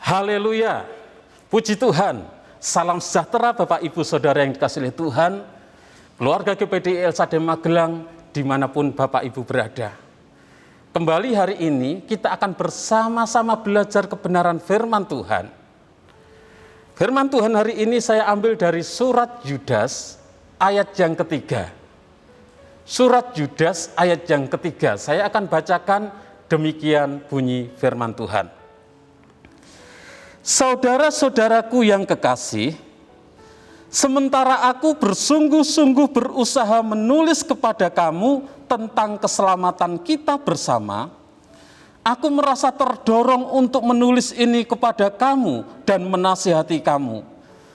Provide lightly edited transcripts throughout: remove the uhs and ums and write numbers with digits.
Haleluya, puji Tuhan. Salam sejahtera Bapak Ibu Saudara yang dikasihi oleh Tuhan, keluarga GPDI El Sadem Magelang dimanapun Bapak Ibu berada. Kembali hari ini kita akan bersama-sama belajar kebenaran firman Tuhan. Firman Tuhan hari ini saya ambil dari surat Yudas ayat yang ketiga. Surat Yudas ayat yang ketiga, saya akan bacakan demikian bunyi firman Tuhan. Saudara-saudaraku yang kekasih, sementara aku bersungguh-sungguh berusaha menulis kepada kamu tentang keselamatan kita bersama, aku merasa terdorong untuk menulis ini kepada kamu dan menasihati kamu,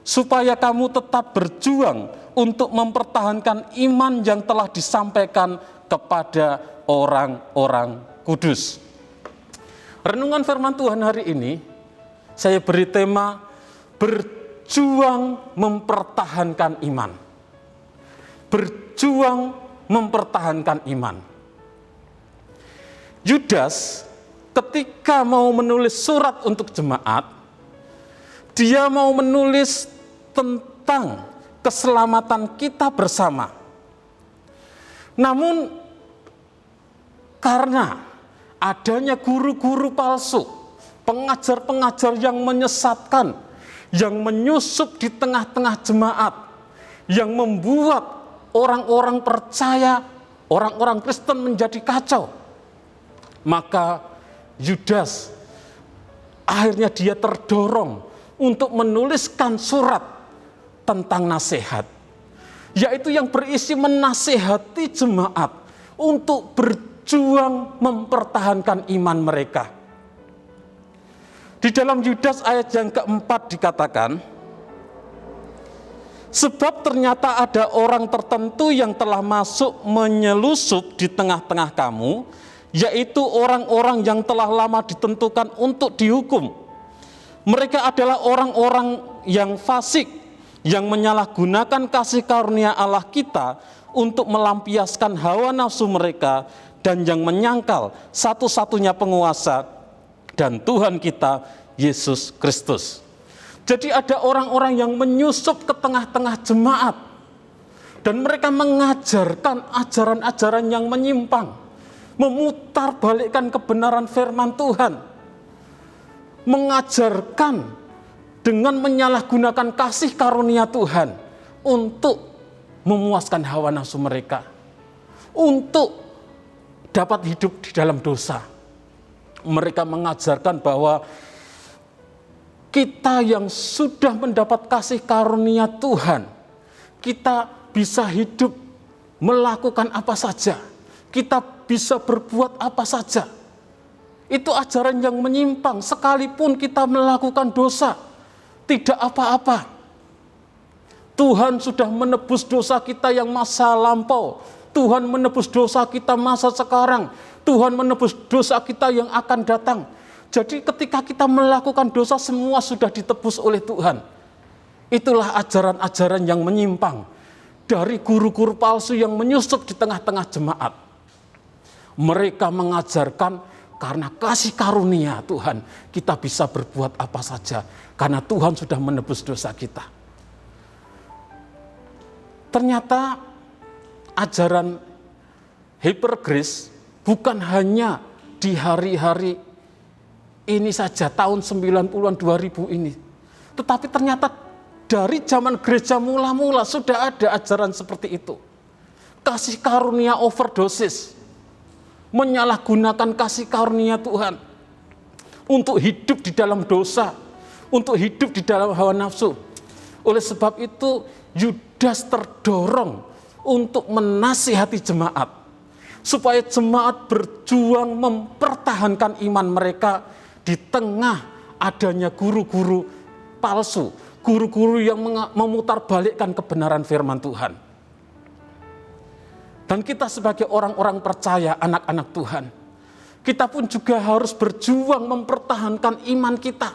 supaya kamu tetap berjuang untuk mempertahankan iman yang telah disampaikan kepada orang-orang kudus. Renungan firman Tuhan hari ini, saya beri tema berjuang mempertahankan iman. Berjuang mempertahankan iman. Yudas ketika mau menulis surat untuk jemaat, dia mau menulis tentang keselamatan kita bersama. Namun karena adanya guru-guru palsu, pengajar-pengajar yang menyesatkan, yang menyusup di tengah-tengah jemaat, yang membuat orang-orang percaya, orang-orang Kristen menjadi kacau. Maka Yudas akhirnya dia terdorong untuk menuliskan surat tentang nasihat, yaitu yang berisi menasihati jemaat untuk berjuang mempertahankan iman mereka. Di dalam Yudas ayat yang keempat dikatakan, sebab ternyata ada orang tertentu yang telah masuk menyelusup di tengah-tengah kamu, yaitu orang-orang yang telah lama ditentukan untuk dihukum. Mereka adalah orang-orang yang fasik, yang menyalahgunakan kasih karunia Allah kita untuk melampiaskan hawa nafsu mereka, dan yang menyangkal satu-satunya penguasa dan Tuhan kita, Yesus Kristus. Jadi ada orang-orang yang menyusup ke tengah-tengah jemaat, dan mereka mengajarkan ajaran-ajaran yang menyimpang, memutarbalikkan kebenaran firman Tuhan, mengajarkan dengan menyalahgunakan kasih karunia Tuhan untuk memuaskan hawa nafsu mereka, untuk dapat hidup di dalam dosa. Mereka mengajarkan bahwa kita yang sudah mendapat kasih karunia Tuhan, kita bisa hidup melakukan apa saja, kita bisa berbuat apa saja. Itu ajaran yang menyimpang. Sekalipun kita melakukan dosa, tidak apa-apa. Tuhan sudah menebus dosa kita yang masa lampau, Tuhan menebus dosa kita masa sekarang, Tuhan menebus dosa kita yang akan datang. Jadi ketika kita melakukan dosa, semua sudah ditebus oleh Tuhan. Itulah ajaran-ajaran yang menyimpang dari guru-guru palsu yang menyusup di tengah-tengah jemaat. Mereka mengajarkan karena kasih karunia Tuhan, kita bisa berbuat apa saja, karena Tuhan sudah menebus dosa kita. Ternyata ajaran hypergrace bukan hanya di hari-hari ini saja, tahun 90-an 2000 ini. Tetapi ternyata dari zaman gereja mula-mula sudah ada ajaran seperti itu. Kasih karunia overdosis, menyalahgunakan kasih karunia Tuhan untuk hidup di dalam dosa, untuk hidup di dalam hawa nafsu. Oleh sebab itu Yudas terdorong untuk menasihati jemaat, supaya jemaat berjuang mempertahankan iman mereka di tengah adanya guru-guru palsu, guru-guru yang memutarbalikkan kebenaran firman Tuhan. Dan kita sebagai orang-orang percaya, anak-anak Tuhan, kita pun juga harus berjuang mempertahankan iman kita.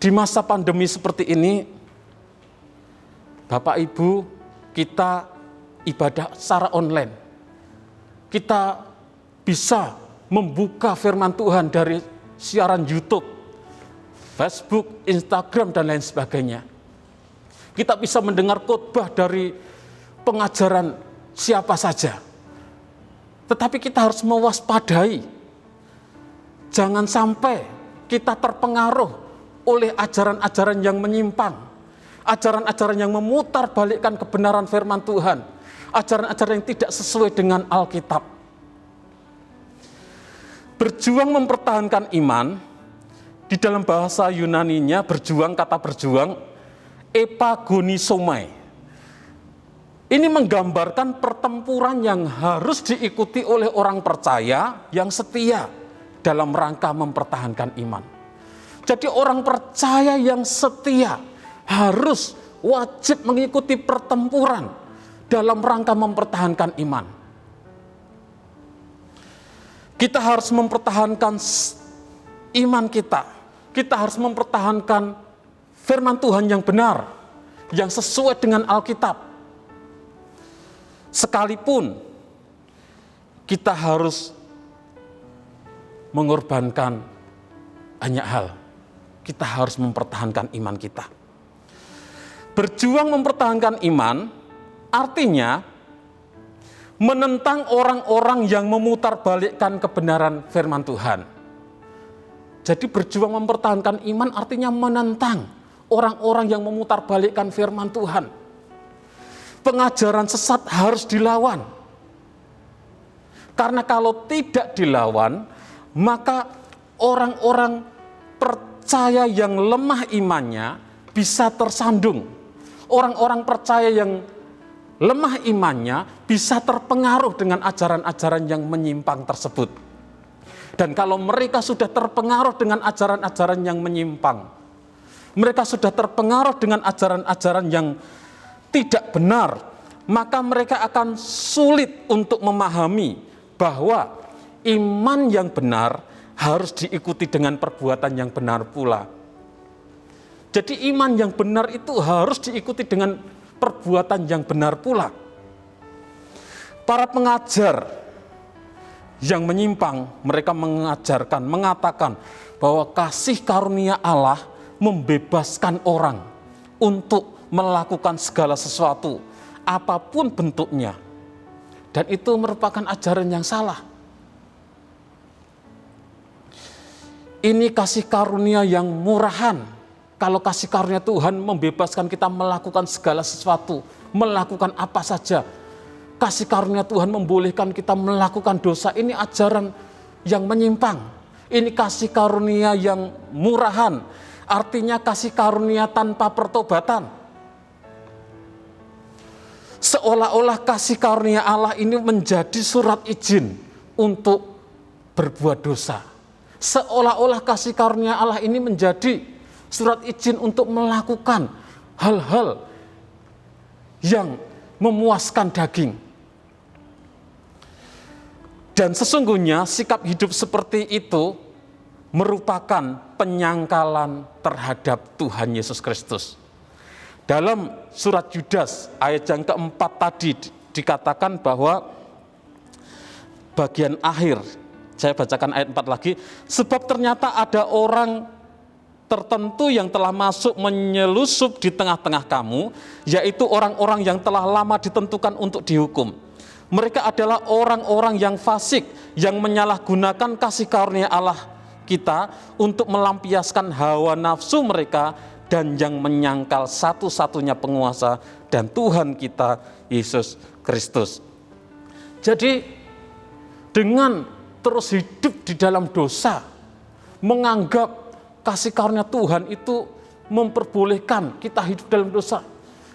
Di masa pandemi seperti ini, Bapak Ibu, kita ibadah secara online. Kita bisa membuka firman Tuhan dari siaran YouTube, Facebook, Instagram, dan lain sebagainya. Kita bisa mendengar khotbah dari pengajaran siapa saja. Tetapi kita harus mewaspadai. Jangan sampai kita terpengaruh oleh ajaran-ajaran yang menyimpang. Ajaran-ajaran yang memutar balikkan kebenaran firman Tuhan. Ajaran-ajaran yang tidak sesuai dengan Alkitab. Berjuang mempertahankan iman, di dalam bahasa Yunaninya berjuang, kata berjuang, epagonisomai. Ini menggambarkan pertempuran yang harus diikuti oleh orang percaya yang setia dalam rangka mempertahankan iman. Jadi orang percaya yang setia harus wajib mengikuti pertempuran dalam rangka mempertahankan iman. Kita harus mempertahankan iman kita. Kita harus mempertahankan firman Tuhan yang benar, yang sesuai dengan Alkitab. Sekalipun kita harus mengorbankan banyak hal, kita harus mempertahankan iman kita. Berjuang mempertahankan iman artinya menentang orang-orang yang memutarbalikkan kebenaran firman Tuhan. Jadi berjuang mempertahankan iman artinya menentang orang-orang yang memutarbalikkan firman Tuhan. Pengajaran sesat harus dilawan. Karena kalau tidak dilawan, maka orang-orang percaya yang lemah imannya bisa tersandung. Orang-orang percaya yang lemah imannya bisa terpengaruh dengan ajaran-ajaran yang menyimpang tersebut. Dan kalau mereka sudah terpengaruh dengan ajaran-ajaran yang menyimpang, mereka sudah terpengaruh dengan ajaran-ajaran yang tidak benar, maka mereka akan sulit untuk memahami bahwa iman yang benar harus diikuti dengan perbuatan yang benar pula. Jadi iman yang benar itu harus diikuti dengan perbuatan yang benar pula. Para pengajar yang menyimpang, mereka mengatakan bahwa kasih karunia Allah membebaskan orang untuk melakukan segala sesuatu, apapun bentuknya. Dan itu merupakan ajaran yang salah. Ini kasih karunia yang murahan. Kalau kasih karunia Tuhan membebaskan kita melakukan segala sesuatu, melakukan apa saja. Kasih karunia Tuhan membolehkan kita melakukan dosa. Ini ajaran yang menyimpang. Ini kasih karunia yang murahan. Artinya kasih karunia tanpa pertobatan. Seolah-olah kasih karunia Allah ini menjadi surat izin untuk berbuat dosa. Seolah-olah kasih karunia Allah ini menjadi surat izin untuk melakukan hal-hal yang memuaskan daging. Dan sesungguhnya sikap hidup seperti itu merupakan penyangkalan terhadap Tuhan Yesus Kristus. Dalam surat Yudas ayat yang keempat tadi dikatakan bahwa bagian akhir, saya bacakan ayat 4 lagi, sebab ternyata ada orang tertentu yang telah masuk menyelusup di tengah-tengah kamu, yaitu orang-orang yang telah lama ditentukan untuk dihukum. Mereka adalah orang-orang yang fasik, yang menyalahgunakan kasih karunia Allah kita untuk melampiaskan hawa nafsu mereka dan yang menyangkal satu-satunya penguasa dan Tuhan kita, Yesus Kristus. Jadi dengan terus hidup di dalam dosa, menganggap kasih karunia Tuhan itu memperbolehkan kita hidup dalam dosa,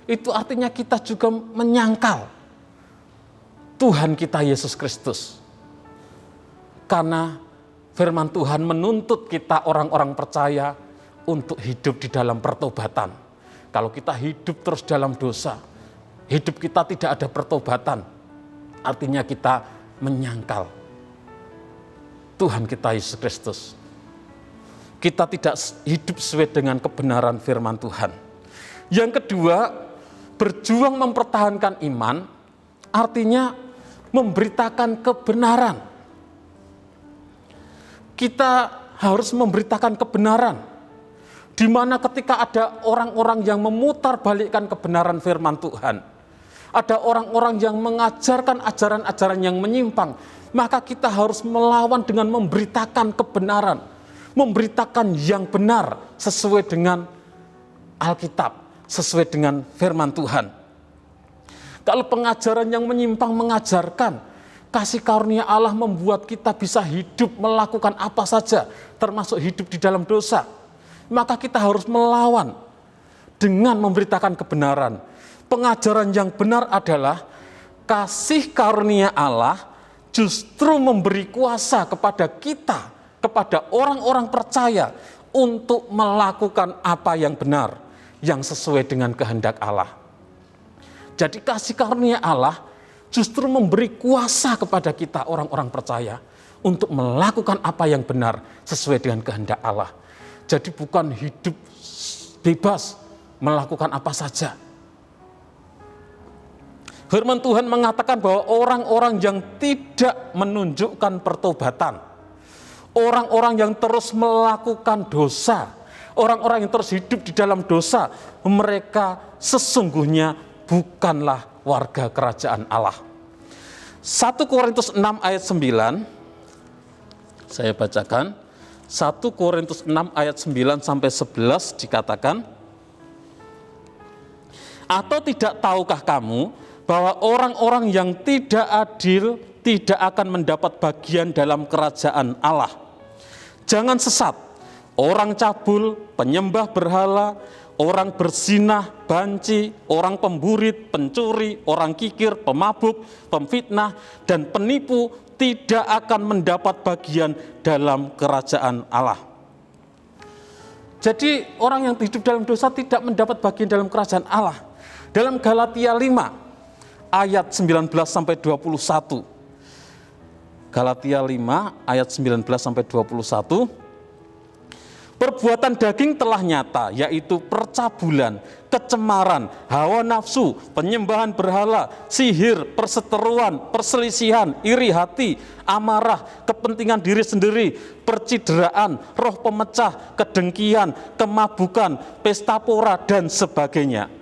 itu artinya kita juga menyangkal Tuhan kita Yesus Kristus. Karena firman Tuhan menuntut kita orang-orang percaya untuk hidup di dalam pertobatan. Kalau kita hidup terus dalam dosa, hidup kita tidak ada pertobatan, artinya kita menyangkal Tuhan kita Yesus Kristus. Kita tidak hidup sesuai dengan kebenaran firman Tuhan. Yang kedua, berjuang mempertahankan iman artinya memberitakan kebenaran. Kita harus memberitakan kebenaran. Di mana ketika ada orang-orang yang memutarbalikkan kebenaran firman Tuhan, ada orang-orang yang mengajarkan ajaran-ajaran yang menyimpang, maka kita harus melawan dengan memberitakan kebenaran, memberitakan yang benar sesuai dengan Alkitab, sesuai dengan firman Tuhan. Kalau pengajaran yang menyimpang mengajarkan kasih karunia Allah membuat kita bisa hidup melakukan apa saja, termasuk hidup di dalam dosa, maka kita harus melawan dengan memberitakan kebenaran. Pengajaran yang benar adalah kasih karunia Allah justru memberi kuasa kepada kita, kepada orang-orang percaya untuk melakukan apa yang benar, yang sesuai dengan kehendak Allah. Jadi kasih karunia Allah justru memberi kuasa kepada kita orang-orang percaya untuk melakukan apa yang benar sesuai dengan kehendak Allah. Jadi bukan hidup bebas melakukan apa saja. Firman Tuhan mengatakan bahwa orang-orang yang tidak menunjukkan pertobatan, orang-orang yang terus melakukan dosa, orang-orang yang terus hidup di dalam dosa, mereka sesungguhnya bukanlah warga kerajaan Allah. 1 Korintus 6 ayat 9, saya bacakan. 1 Korintus 6 ayat 9 sampai 11 dikatakan, atau tidak tahukah kamu bahwa orang-orang yang tidak adil tidak akan mendapat bagian dalam kerajaan Allah? Jangan sesat, orang cabul, penyembah berhala, orang berzinah, banci, orang pemburit, pencuri, orang kikir, pemabuk, pemfitnah, dan penipu tidak akan mendapat bagian dalam kerajaan Allah. Jadi orang yang hidup dalam dosa tidak mendapat bagian dalam kerajaan Allah. Dalam Galatia 5 ayat 19 sampai 21. Galatia 5 ayat 19 sampai 21. Perbuatan daging telah nyata, yaitu percabulan, kecemaran, hawa nafsu, penyembahan berhala, sihir, perseteruan, perselisihan, iri hati, amarah, kepentingan diri sendiri, percideraan, roh pemecah, kedengkian, kemabukan, pesta pora, dan sebagainya.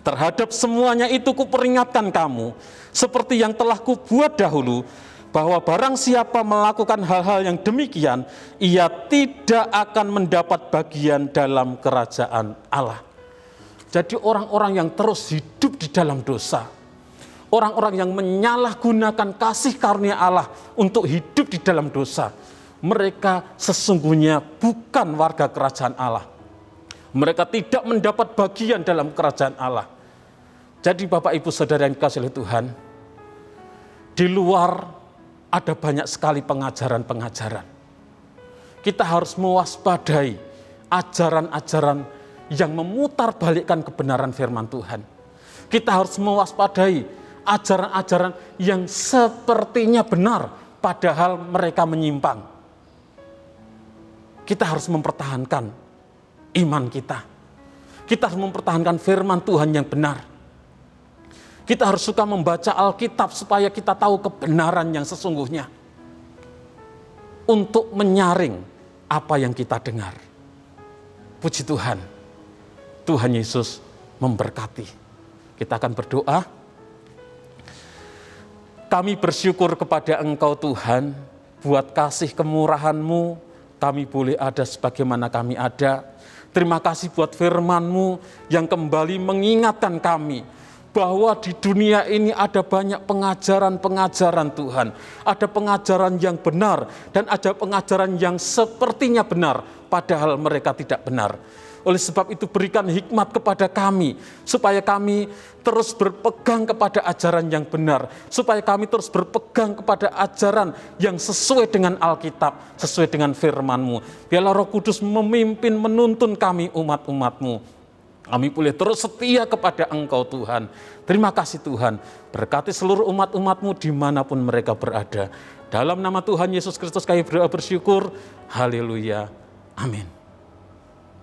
Terhadap semuanya itu kuperingatkan kamu, seperti yang telah kubuat dahulu, bahwa barang siapa melakukan hal-hal yang demikian, ia tidak akan mendapat bagian dalam kerajaan Allah. Jadi orang-orang yang terus hidup di dalam dosa, orang-orang yang menyalahgunakan kasih karunia Allah untuk hidup di dalam dosa, mereka sesungguhnya bukan warga kerajaan Allah. Mereka tidak mendapat bagian dalam kerajaan Allah. Jadi Bapak Ibu Saudara yang dikasihi oleh Tuhan, di luar ada banyak sekali pengajaran-pengajaran. Kita harus mewaspadai ajaran-ajaran yang memutarbalikkan kebenaran firman Tuhan. Kita harus mewaspadai ajaran-ajaran yang sepertinya benar, padahal mereka menyimpang. Kita harus mempertahankan iman kita. Kita harus mempertahankan firman Tuhan yang benar. Kita harus suka membaca Alkitab supaya kita tahu kebenaran yang sesungguhnya. Untuk menyaring apa yang kita dengar. Puji Tuhan. Tuhan Yesus memberkati. Kita akan berdoa. Kami bersyukur kepada Engkau Tuhan, buat kasih kemurahan-Mu, kami boleh ada sebagaimana kami ada. Terima kasih buat firman-Mu yang kembali mengingatkan kami, bahwa di dunia ini ada banyak pengajaran-pengajaran Tuhan. Ada pengajaran yang benar dan ada pengajaran yang sepertinya benar, padahal mereka tidak benar. Oleh sebab itu berikan hikmat kepada kami, supaya kami terus berpegang kepada ajaran yang benar, supaya kami terus berpegang kepada ajaran yang sesuai dengan Alkitab, sesuai dengan firman-Mu. Biarlah Roh Kudus memimpin, menuntun kami umat-umat-Mu. Kami boleh terus setia kepada Engkau Tuhan. Terima kasih Tuhan. Berkati seluruh umat-umat-Mu dimanapun mereka berada. Dalam nama Tuhan Yesus Kristus kami berdoa bersyukur. Haleluya. Amin.